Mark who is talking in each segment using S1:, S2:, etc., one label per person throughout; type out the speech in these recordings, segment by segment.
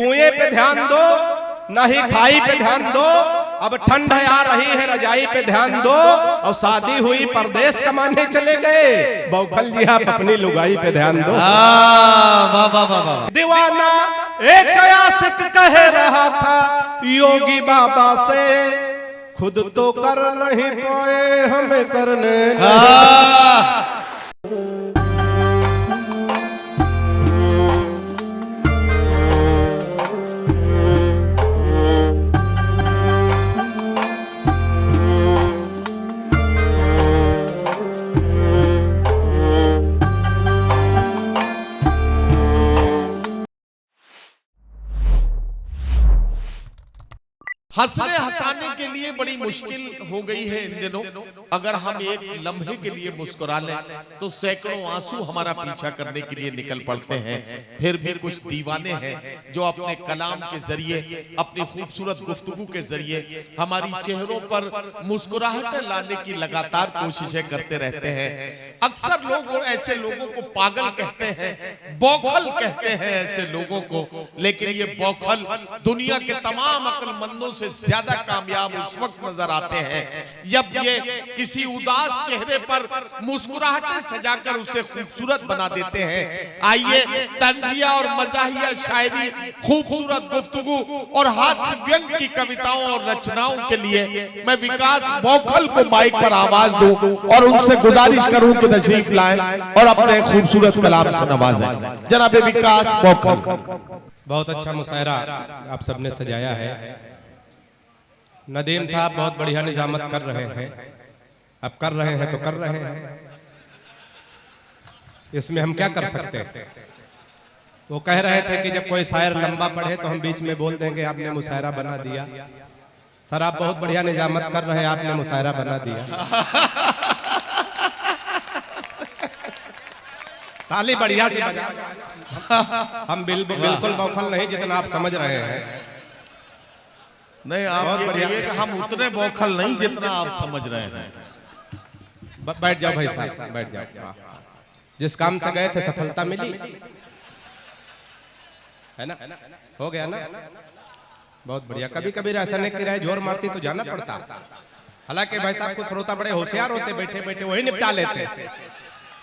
S1: कुएं पे ध्यान दो, न ही खाई पे ध्यान दो, अब ठंड आ रही है रजाई पे ध्यान दो, और शादी हुई परदेश कमाने चले गए, बौखल जी आप अपनी लुगाई पे ध्यान दो।
S2: वाह वाह वाह वाह।
S1: दीवाना एक आशिक कह रहा था योगी बाबा से, खुद तो कर नहीं पाए हमें करने नहीं।
S2: हंसने हंसाने के लिए बड़ी मुश्किल हो गई है इन दिनों। अगर हम एक लम्हे के लिए मुस्कुरा लें तो सैकड़ों आंसू हमारा पीछा करने के लिए निकल पड़ते हैं। फिर भी कुछ दीवाने हैं जो अपने कलाम के जरिए, अपनी खूबसूरत गुफ्तगू के जरिए हमारी चेहरों पर मुस्कुराहटें लाने की लगातार कोशिशें करते रहते हैं। अक्सर लोग ऐसे लोगों को पागल कहते हैं, बौखल कहते हैं ऐसे लोगों को, लेकिन ये बौखल दुनिया के तमाम अक्लमंदों से ज्यादा कामयाब उस वक्त नजर आते हैं जब ये किसी उदास चेहरे पर मुस्कुराहटें सजाकर उसे खूबसूरत बना देते हैं। आइए तंजिया और मजाहिया शायरी, खूबसूरत गुफ्तगू और हास्य व्यंग की कविताओं और रचनाओं के लिए मैं विकास बौखल को माइक पर आवाज दूं और उनसे गुजारिश करूं कि तशरीफ लाएं और अपने खूबसूरत कलाम से नवाजें। जनाब विकास बौखल।
S1: बहुत अच्छा मुशायरा आप सबने सजाया है। नदीम साहब बहुत बढ़िया निजामत कर रहे हैं, अब कर रहे हैं तो कर रहे हैं, इसमें हम क्या कर सकते हैं। वो कह रहे थे कि जब कोई शायर लंबा पढ़े तो हम बीच में बोल देंगे आपने मुशायरा बना दिया। सर आप बहुत बढ़िया निजामत कर रहे हैं, आपने मुशायरा बना दिया। ताली बढ़िया से बजा। हम बिल्कुल बौखल नहीं जितना आप समझ रहे हैं।
S2: नहीं, आप ये कहिए कि हम उतने बौखल नहीं जितना आप समझ रहे हैं।
S1: बैठ जाओ भाई साहब, बैठ जाओ। जिस काम से गए थे सफलता मिली है ना, हो गया ना, बहुत बढ़िया। कभी कभी रासायनिक की किराए जोर मारती तो जाना पड़ता। हालांकि भाई साहब को श्रोता बड़े होशियार होते, बैठे बैठे वही निपटा लेते।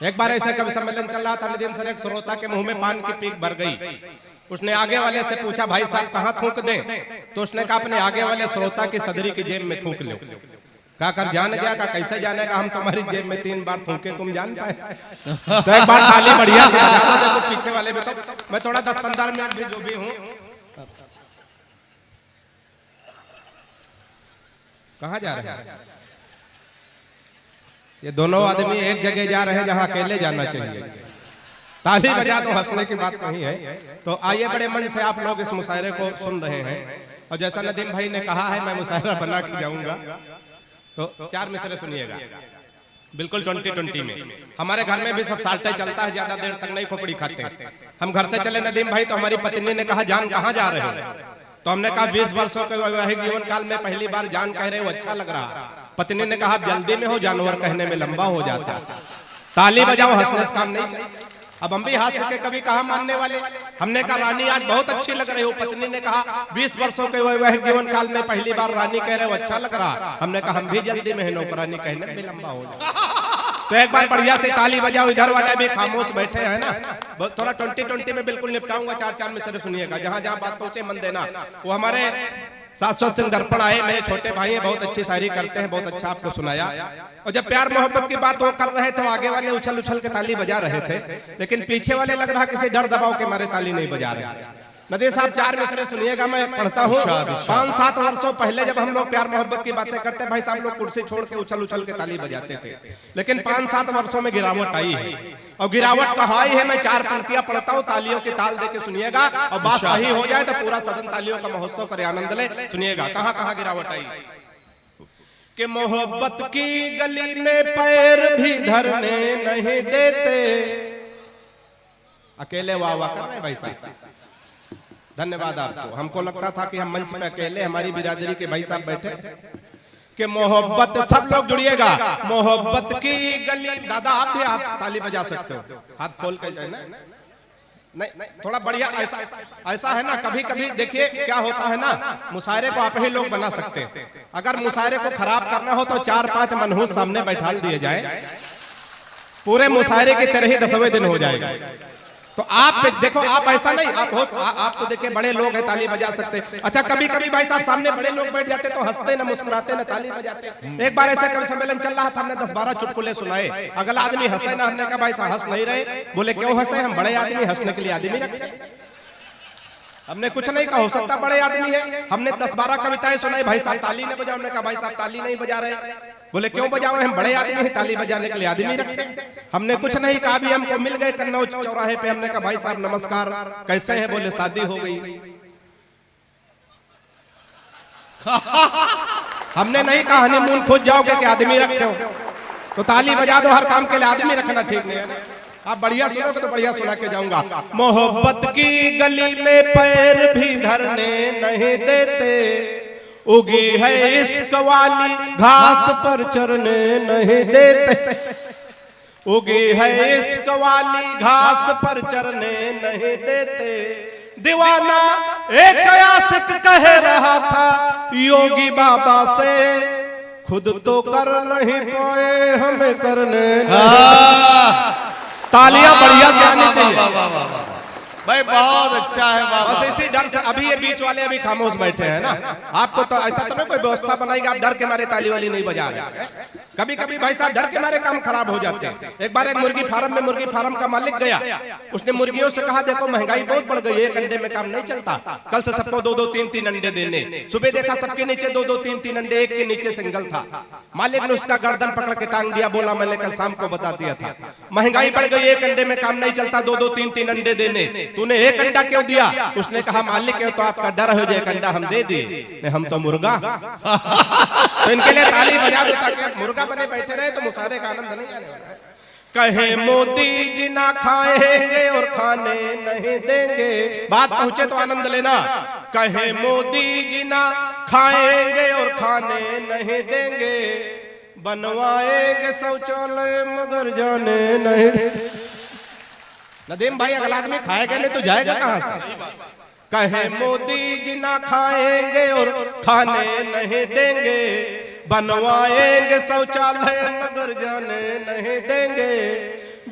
S1: एक बार ऐसा कवि सम्मेलन चल रहा था, नदीम सर, एक श्रोता के मुंह में पान की पीक भर गई। उसने आगे वाले से पूछा भाई साहब कहाँ थूक दें, तो उसने कहा अपने आगे वाले श्रोता की सदरी की जेब में थूक लो। कहा कर जान गया, का कैसे जानेगा, हम तुम्हारी जेब में 3 बार थूके तुम जान पाए। तो एक बार ताली बढ़िया से बजा दो। देखो पीछे वाले भी, तो मैं थोड़ा 10-15 मिनट भी जो भी हूँ। कहाँ जा रहे हैं ये दोनों आदमी? एक जगह जा रहे हैं जहाँ अकेले जाना चाहिए। ताली बजा तो हंसने की बात नहीं है। तो आइए बड़े मन से आप लोग इस मुशायरे को सुन रहे हैं, और जैसा नदीम भाई ने कहा है मैं मुशायरा बना के जाऊंगा, तो 4 मिसरे सुनिएगा बिल्कुल 2020 में। हमारे घर में भी सब साल्टे चलता है, ज्यादा देर तक नहीं खोपड़ी खाते। हम घर से चले नदीम भाई, तो हमारी पत्नी ने कहा जान कहाँ जा रहे हो, तो हमने कहा 20 वर्षों के वैवाहिक जीवन काल में पहली बार जान कह रहे हो, अच्छा लग रहा। पत्नी ने कहा जल्दी में हो, जानवर कहने में लंबा हो जाता। ताली बजाओ, हंसने से काम नहीं चलता। अब हम भी हाथ से कभी कहा मानने वाले। हमने कहा रानी आज बहुत अच्छी लग रही हो। पत्नी ने कहा 20 वर्षों के वैवाहिक जीवन काल में पहली बार रानी कह रहे हो, अच्छा लग रहा। हमने कहा हम भी जल्दी में है, नौकरानी कहने में लंबा हो जाए। तो एक बार बढ़िया से ताली बजाओ। इधर वाले भी खामोश बैठे हैं ना, थोड़ा 2020 में बिल्कुल निपटाऊंगा। 4-4 में से सुनिएगा, जहां जहां बात पहुंचे मन देना। वो हमारे शाश्वत सिंह दर्पण आए, मेरे छोटे भाई हैं, बहुत अच्छी शायरी करते हैं, बहुत अच्छा आपको सुनाया। और जब प्यार मोहब्बत की बात वो कर रहे थे, आगे वाले उछल उछल के ताली बजा रहे थे, लेकिन पीछे वाले लग रहा किसी डर दबाव के मारे ताली नहीं बजा रहे। नदीम साहब 4 मिसरे सुनिएगा, मैं पढ़ता हूँ। 5-7 वर्षों पहले जब हम लोग प्यार मोहब्बत की बातें करते, भाई साहब लोग कुर्सी छोड़ के उछल उछल के ताली बजाते थे, लेकिन 5-7 वर्षों में गिरावट आई है। और गिरावट कहाँ आई है, मैं 4 पंक्तियां पढ़ता हूँ, तालियों की ताल देके सुनिएगा, और बात सही हो जाए तो पूरा सदन तालियों का महोत्सव करे, आनंद ले। सुनिएगा कहाँ कहाँ गिरावट आई। कि मोहब्बत की गली में पैर भी धरने नहीं देते। अकेले वाह वाह कर रहे हैं भाई साहब, धन्यवाद आपको। हमको लगता था कि हम मंच पे अकेले, हमारी बिरादरी के भाई साहब बैठे। कि मोहब्बत, सब लोग जुड़िएगा, मोहब्बत की गली। दादा आप भी हाथ ताली बजा सकते हो, हाथ खोल के जाए ना। नहीं, थोड़ा बढ़िया ऐसा है ना, कभी कभी देखिए क्या होता है ना, मुशायरे को आप ही लोग बना सकते हैं। अगर मुशायरे को खराब करना हो तो 4-5 मनहूस सामने बैठा दिए जाए, पूरे मुशायरे की तरह ही 10वें दिन हो जाएगा। तो आप देखो, आप ऐसा नहीं, आप तो देखिए बड़े लोग हैं, ताली बजा सकते। अच्छा, कभी कभी भाई साहब सामने बड़े लोग बैठ जाते तो हंसते ना मुस्कुराते ना ताली बजाते। एक बार ऐसे कवि सम्मेलन चल रहा था, हमने 10-12 चुटकुले सुनाए, अगला आदमी हंसे ना, हमने कहा भाई साहब हंस नहीं रहे, बोले क्यों हंसे, हम बड़े आदमी हंसने के लिए आदमी रखे, हमने कुछ नहीं कहा, हो सकता बड़े आदमी है। हमने 10-12 कविताएं सुनाई, भाई साहब ताली नहीं बजाओ, हमने कहा भाई साहब ताली नहीं बजा रहे, बोले क्यों बजाओ, हम बड़े आदमी हैं, ताली बजाने के लिए आदमी रखे, हमने कुछ नहीं कहा। भी हमको मिल गए कन्नौज चौराहे पे, हमने कहा भाई साहब नमस्कार, कैसे हैं, बोले शादी हो गई। हमने नहीं कहा हनीमून खोज जाओगे कि आदमी रखे हो, तो ताली बजा दो, हर काम के लिए आदमी रखना ठीक नहीं है। आप बढ़िया सुनोगे तो बढ़िया सुना के जाऊंगा। मोहब्बत की गली में पैर भी धरने नहीं देते, उगी है इश्क वाली घास पर चरने नहीं देते, उगी है इश्क वाली घास पर चरने नहीं देते। दीवाना एक आशिक कह रहा था योगी बाबा से, खुद तो कर नहीं पाए हमें करने नहीं। तालियां बढ़िया से आनी चाहिए
S2: भाई, बहुत अच्छा है बाबा।
S1: बस इसी डर से अभी ये बीच वाले अभी खामोश बैठे हैं ना, आपको तो ऐसा तो नहीं कोई व्यवस्था बनाई, आप डर के मारे ताली वाली नहीं बजा रहे हैं। कभी कभी भाई साहब डर के मारे काम खराब हो जाते हैं। एक बार एक मुर्गी फार्म में मुर्गी फार्म का मालिक गया, उसने मुर्गियों से कहा देखो महंगाई बहुत बढ़ गई है, एक अंडे में काम नहीं चलता, कल से सबको 2-2, 3-3 अंडे देने। सुबह देखा सबके नीचे 2-2, 3-3 अंडे, एक के नीचे सिंगल था। मालिक ने उसका गर्दन पकड़ के टांग दिया, बोला मैंने कल शाम को बता दिया था, महंगाई बढ़ गई, एक अंडे में काम नहीं चलता, 2-2, 3-3 अंडे देने, तूने एक अंडा क्यों दिया? उसने कहा मालिक है तो आपका डर हो जाए, एक अंडा हम दे दिए, हम तो मुर्गा। तो इनके लिए ताली बजा दो ताकि मुर्गा बने बैठे रहे तो मुशायरे का आनंद नहीं आने वाला है। कहे मोदी जी ना खाएंगे और खाने नहीं देंगे, बात पहुंचे तो आनंद लेना। कहे मोदी जी ना खाएंगे और खाने नहीं देंगे, बनवाएंगे शौचालय मगर जाने नहीं। नदीम भाई अगला आदमी खाएगा नहीं तो जाएगा कहां से? कहे मोदी जी ना खाएंगे और खाने नहीं देंगे, बनवाएंगे शौचालय मगर जाने नहीं देंगे।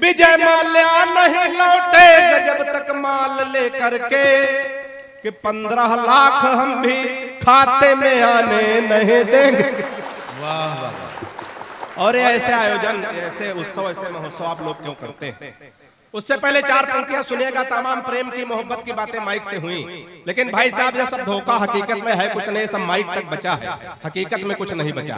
S1: विजय माल्या नहीं लौटेगा जब तक माल लेकर के, कि 15 लाख हम भी खाते में आने नहीं देंगे। वाह। और ऐसे आयोजन, ऐसे उत्सव, ऐसे महोत्सव आप लोग क्यों करते हैं? उससे पहले 4 पंक्तियां सुनिएगा, तमाम प्रेम की मोहब्बत की बातें माइक से हुई, लेकिन भाई साहब ये सब धोखा, हकीकत में है कुछ नहीं, सब माइक तक बचा है, हकीकत में कुछ नहीं बचा।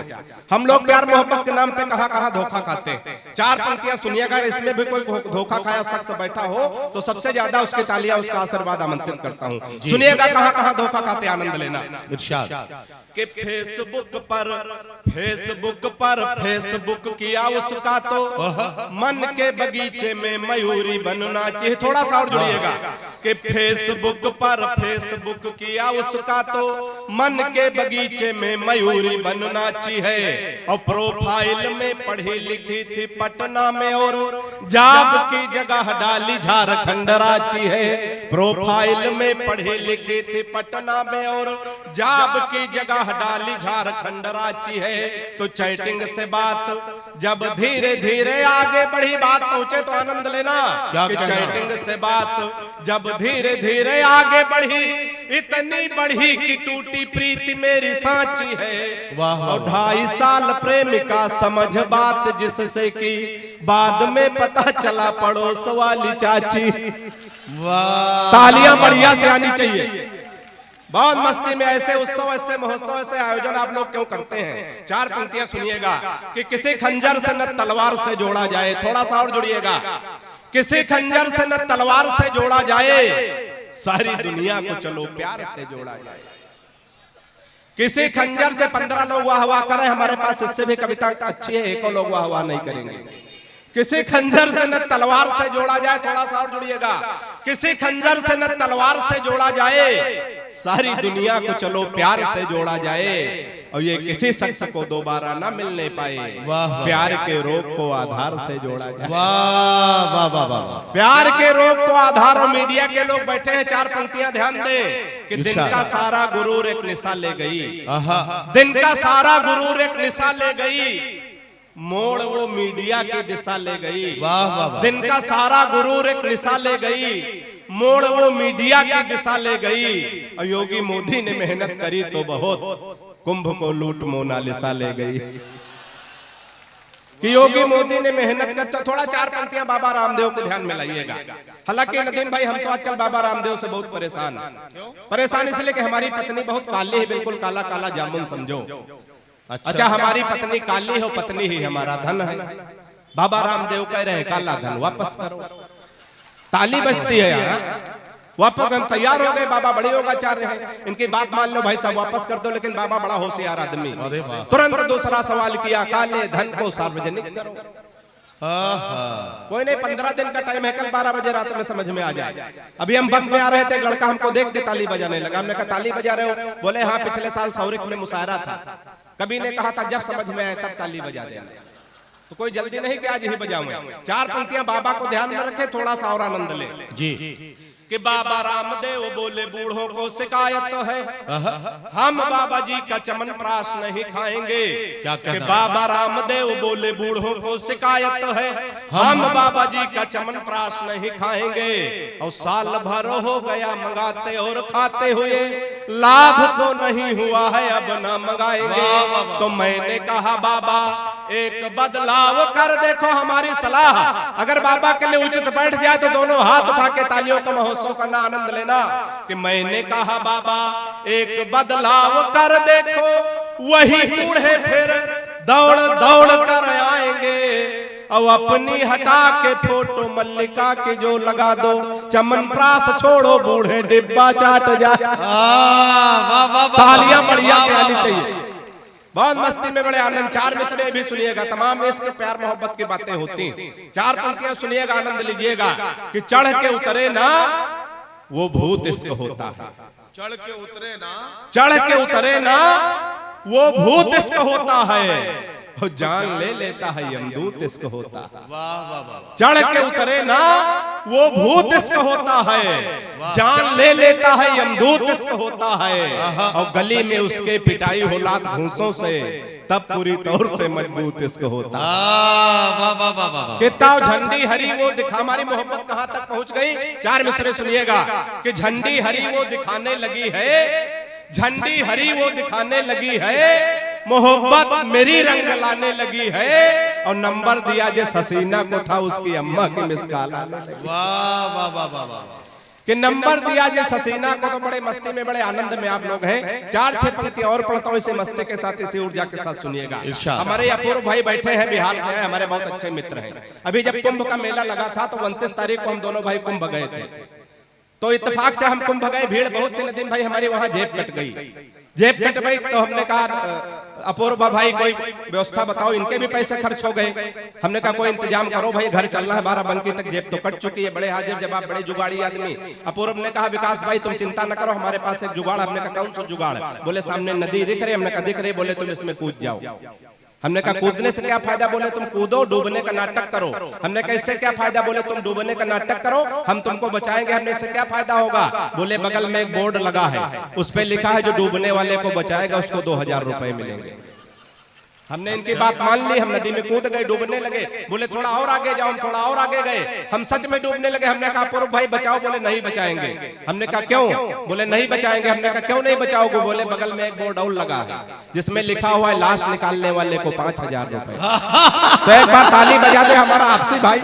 S1: हम लोग प्यार मोहब्बत के नाम पे कहां कहां धोखा खाते हैं। 4 पंक्तियां सुनिएगा, इसमें भी कोई धोखा खाया शख्स बैठा हो तो सबसे ज्यादा उसकी तालियां, उसका आशीर्वाद आमंत्रित करता हूं। सुनिएगा कहां कहां धोखा खाते, आनंद लेना। इरशाद कि फेसबुक पर फेसबुक किया उसका तो मन के बगीचे में मयूरी बनना चाहिए। थोड़ा सा और जुड़िएगा कि फेसबुक पर फेसबुक किया उसका तो मन के बगीचे में मयूरी बनना चाहिए। और प्रोफाइल में पढ़ी लिखी थी पटना में और जॉब की जगह डाली झारखंड रांची है। प्रोफाइल में पढ़ी लिखी थी पटना में और जॉब की जगह डाली झारखंड रांची है। तो चैटिंग से बात जब धीरे धीरे आगे बढ़ी, बात पहुंचे तो आनंद लेना कि चैटिंग से बात जब धीरे धीरे आगे बढ़ी, इतनी बढ़ी कि टूटी प्रीति मेरी सांची है। और 2.5 साल प्रेमिका समझ बात जिससे कि बाद में पता चला पड़ोस वाली चाची। वाह, तालियां बढ़िया से आनी चाहिए। बहुत मस्ती में ऐसे उत्सव, ऐसे महोत्सव, ऐसे आयोजन आप लोग क्यों करते हैं? 4 पंक्तियां सुनिएगा कि किसी खंजर से न तलवार से जोड़ा जाए। थोड़ा सा और जुड़िएगा, किसी खंजर से न तलवार से जोड़ा जाए, सारी दुनिया को चलो प्यार से जोड़ा जाए। किसी खंजर से 15 लोग वाह वाह करें, हमारे पास इससे भी कविता अच्छी है, 1 लोग वाह वाह नहीं करेंगे। किसी खंजर से न तलवार से जोड़ा जाए। थोड़ा सा और जुड़िएगा किसी खंजर से न तलवार से जोड़ा जाए, सारी दुनिया को चलो प्यार से जोड़ा जाए, और ये किसी शख्स को दोबारा ना मिलने पाए, प्यार के रोग को आधार से जोड़ा जाए।
S2: वाह वाह वाह वाह।
S1: प्यार के रोग को आधार, और मीडिया के लोग बैठे हैं, चार पंक्तियां ध्यान दें कि दिन का सारा गुरूर एक निशा ले गई, दिन का सारा गुरूर एक निशा ले गई, मोड़ वो मीडिया की दिशा ले गई।
S2: वाह वाह वाह।
S1: दिन का सारा गुरूर एक निशा ले गई, मोड़ वो मीडिया की दिशा ले गई, और योगी मोदी ने मेहनत करी तो बहुत, कुंभ को लूट मोनालिसा ले गई। कि योगी मोदी ने मेहनत कर, तो थोड़ा चार पंक्तियां बाबा रामदेव को ध्यान में लाइएगा। हालांकि नदीम भाई, हम तो आजकल बाबा रामदेव से बहुत परेशान हैं। परेशान इसलिए कि हमारी पत्नी बहुत काली है, बिल्कुल काला काला जामुन समझो। अच्छा, हमारी पत्नी काली हो, पत्नी ही हमारा धन है। बाबा रामदेव कह रहे हैं काला धन वापस करो। ताली बजती है यहाँ, वापस हम तैयार हो गए। बाबा बड़े योगाचार्य हैं, इनकी बात मान लो भाई साहब, वापस कर दो। लेकिन बाबा बड़ा होशियार आदमी, तुरंत दूसरा सवाल किया, काले धन को सार्वजनिक करो। कोई नहीं, 15 दिन का टाइम है, कल 12 बजे रात में समझ में आ जाए। अभी हम बस में आ रहे थे, एक लड़का हमको देख के ताली बजाने लगा। हमने कहा ताली बजा रहे हो? बोले हाँ, पिछले साल सौरिक में मुशायरा था। कभी ने कहा था जब समझ में आए तब ताली बजा देना। तो कोई जल्दी नहीं कि आज ही बजाऊं। चार पंक्तियां बाबा को ध्यान में रखे, थोड़ा सा और आनंद ले
S2: जी।
S1: कि बाबा रामदेव बोले बूढ़ों को शिकायत तो है, हम बाबा जी का चमन प्राश नहीं खाएंगे।
S2: क्या
S1: कि बाबा रामदेव बोले बूढ़ों को शिकायत तो है, हम बाबा जी का चमन प्राश नहीं खाएंगे। और साल भर हो गया मंगाते और खाते हुए, लाभ तो नहीं हुआ है, अब ना मंगाएंगे। तो मैंने कहा बाबा एक बदलाव कर देखो, हमारी सलाह अगर बाबा के लिए उचित बैठ जाए तो दोनों हाथ उठा के तालियों का महोत्सव करना, आनंद लेना। कि मैंने कहा बाबा एक बदलाव कर देखो, वही बूढ़े फिर दौड़ दौड़ कर आएंगे। और अपनी हटा के फोटो मल्लिका की जो लगा दो, चमन प्रास छोड़ो बूढ़े डिब्बा चाट जाए। तालियां बढ़िया से आनी चाहिए। बहुत मस्ती में बड़े आनंद। चार मिसरे भी सुनिएगा, तमाम इश्क प्यार मोहब्बत की बातें होती। चार पंक्तियां सुनिएगा, आनंद लीजिएगा। कि चढ़ के उतरे ना वो भूत इश्क होता है,
S2: चढ़ के उतरे ना,
S1: चढ़ के उतरे ना वो भूत इश्क होता है, जान ले लेता है यमदूत इश्क होता है।
S2: वाह वाह वाह।
S1: चढ़ के उतरे ना वो भूत इश्क होता है, जान ले लेता है यमदूत इश्क होता है। और गली में उसके पिटाई हो लात घूंसों से, तब पूरी तौर से मजबूत इश्क होता है। कितना झंडी हरी वो दिखा, हमारी मोहब्बत कहां तक पहुंच गई। चार मिसरे सुनिएगा। कि झंडी हरी वो दिखाने लगी है, झंडी हरी वो दिखाने लगी है, मोहब्बत मेरी रंग लाने लगी है। और नंबर दिया जिस हसीना को था उसकी अम्मा की मिस कॉल आने लगी।
S2: वाह वाह वाह वाह।
S1: कि नंबर दिया जिस हसीना को, तो बड़े मस्ती में बड़े आनंद में आप लोग हैं। चार छह पंक्तियां और पढ़ता हूं, इसे मस्ती के साथ, इसी ऊर्जा के साथ सुनिएगा। हमारे अपूर्व भाई बैठे हैं, बिहार से हैं, हमारे बहुत अच्छे मित्र हैं। अभी जब कुंभ का मेला लगा था तो 29 तारीख को हम दोनों भाई कुंभ गए थे। तो इत्तेफाक से हम कुंभ गए, भीड़ बहुत थी। नदीम भाई हमारी वहां जेब कट गई, जेब कट गई। तो हमने कहा अपूर्वा भाई कोई व्यवस्था बताओ, इनके भी पैसे खर्च हो गए। हमने कहा कोई इंतजाम करो भाई, घर चलना है, 12 बंकी तक जेब तो कट चुकी है। बड़े हाजिर जवाब, बड़े जुगाड़ी आदमी। अपूर्व ने कहा विकास भाई तुम चिंता न करो, हमारे पास एक जुगाड़। हमने कहा कौन सा जुगाड़? बोले सामने नदी दिख रही। हमने कहा दिख रही। बोले तुम इसमें कूद जाओ। हमने कहा कूदने से क्या फायदा? बोले तुम कूदो, डूबने का नाटक करो। हमने कहा इससे क्या फायदा? बोले तुम डूबने का नाटक करो, हम तुमको बचाएंगे। हमने इससे क्या फायदा होगा? बोले बगल में एक बोर्ड लगा है, उस पे लिखा है जो डूबने वाले को बचाएगा उसको 2000 रुपए मिलेंगे। हमने इनकी बात मान ली, हम नदी में कूद गए, डूबने लगे। बोले थोड़ा और आगे जाओ, हम थोड़ा और आगे गए, हम सच में डूबने लगे। हमने कहा पूर्व भाई बचाओ। बोले नहीं बचाएंगे। हमने कहा क्यों? बोले नहीं बचाएंगे। हमने कहा क्यों नहीं बचाओगे? बोले बगल में एक बोर्ड और लगा है जिसमें लिखा हुआ है लाश निकालने वाले को 5000 रुपए। तो एक बार ताली बजा दे हमारा आपसी भाई।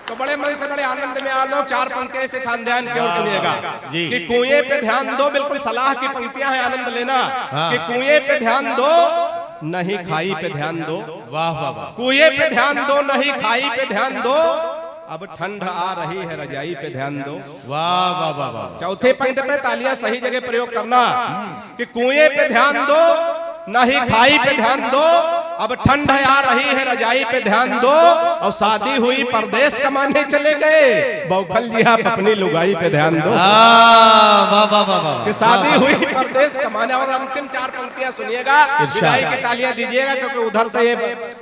S1: तो बड़े मन से बड़े आनंद में आ लोग। चार पंक्तियां से खानदान क्यों सुनिएगा। कि कुएं पे ध्यान दो, बिल्कुल सलाह की पंक्तियां हैं, आनंद लेना। कि कुएं पे ध्यान दो, नहीं खाई पे ध्यान दो।
S2: वाह वाह वाह।
S1: कुएं पे ध्यान दो, नहीं खाई पे ध्यान दो, अब ठंड आ रही है रजाई पे ध्यान दो।
S2: वाह वाह वाह वाह।
S1: चौथे पंक्ति पे तालियां सही जगह प्रयोग करना। कि कुएं पे ध्यान दो, नहीं खाई पे ध्यान दो, अब ठंड आ रही है रजाई पे ध्यान दो, और शादी हुई परदेश कमाने चले गए। बौखल जी आप अपनी लुगाई पे ध्यान दो।
S2: वाह वाह वाह वाह,
S1: कि शादी हुई परदेश कमाने। और अंतिम 4 पंक्तियां सुनिएगा, विदाई की तालियां दीजिएगा, क्योंकि उधर से ये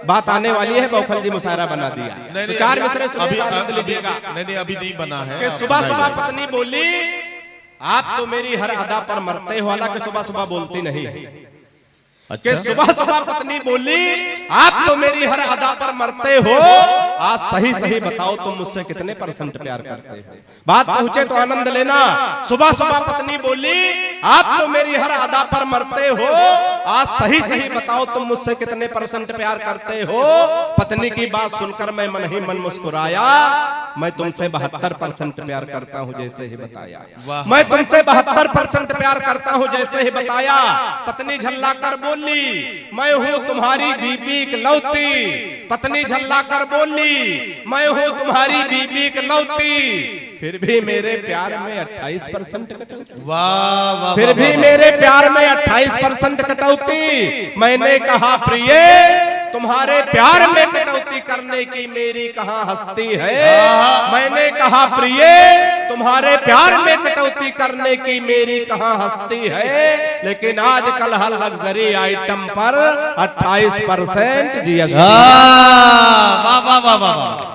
S1: बात आने वाली है। बौखल जी मुशायरा बना दिया।
S2: नहीं,
S1: 4 मिसरे
S2: अभी
S1: आनंद लीजिएगा।
S2: नहीं अभी नहीं बना है।
S1: कि सुबह सुबह पत्नी बोली, आप तो मेरी हर अदा पर मरते हो। हालांकि सुबह सुबह बोलती नहीं।
S2: अच्छा।
S1: कि सुबह सुबह पत्नी बोली, आप तो मेरी हर अदा पर मरते हो। आज सही सही बताओ तुम मुझसे कितने % प्यार करते हो। बात पहुंचे तो आनंद लेना। सुबह सुबह पत्नी बोली, आप तो मेरी हर अदा पर मरते हो। आज सही सही बताओ तुम मुझसे कितने % प्यार करते हो। पत्नी की बात सुनकर मैं मन ही मन मुस्कुराया। मैं तुमसे 72% प्यार करता हूं जैसे ही बताया। मैं तुमसे 72% प्यार करता हूं जैसे ही बताया। पत्नी झल्ला कर बोली, मैं हूं तुम्हारी बीबी इकलौती। पत्नी झल्ला कर बोली, मैं हूं तुम्हारी बीबी इकलौती। फिर भी मेरे प्यार में 28% कटौती।
S2: वाह वाह,
S1: फिर भी मेरे प्यार में 28% कटौती। मैंने कहा प्रिय, तुम्हारे प्यार में कटौती करने की मेरी कहां हस्ती है। मैंने कहा प्रिय, तुम्हारे प्यार में कटौती करने की मेरी कहां हस्ती है। लेकिन आजकल हर लग्जरी आइटम पर 28% GST।
S2: वाह वाह वाह वाह।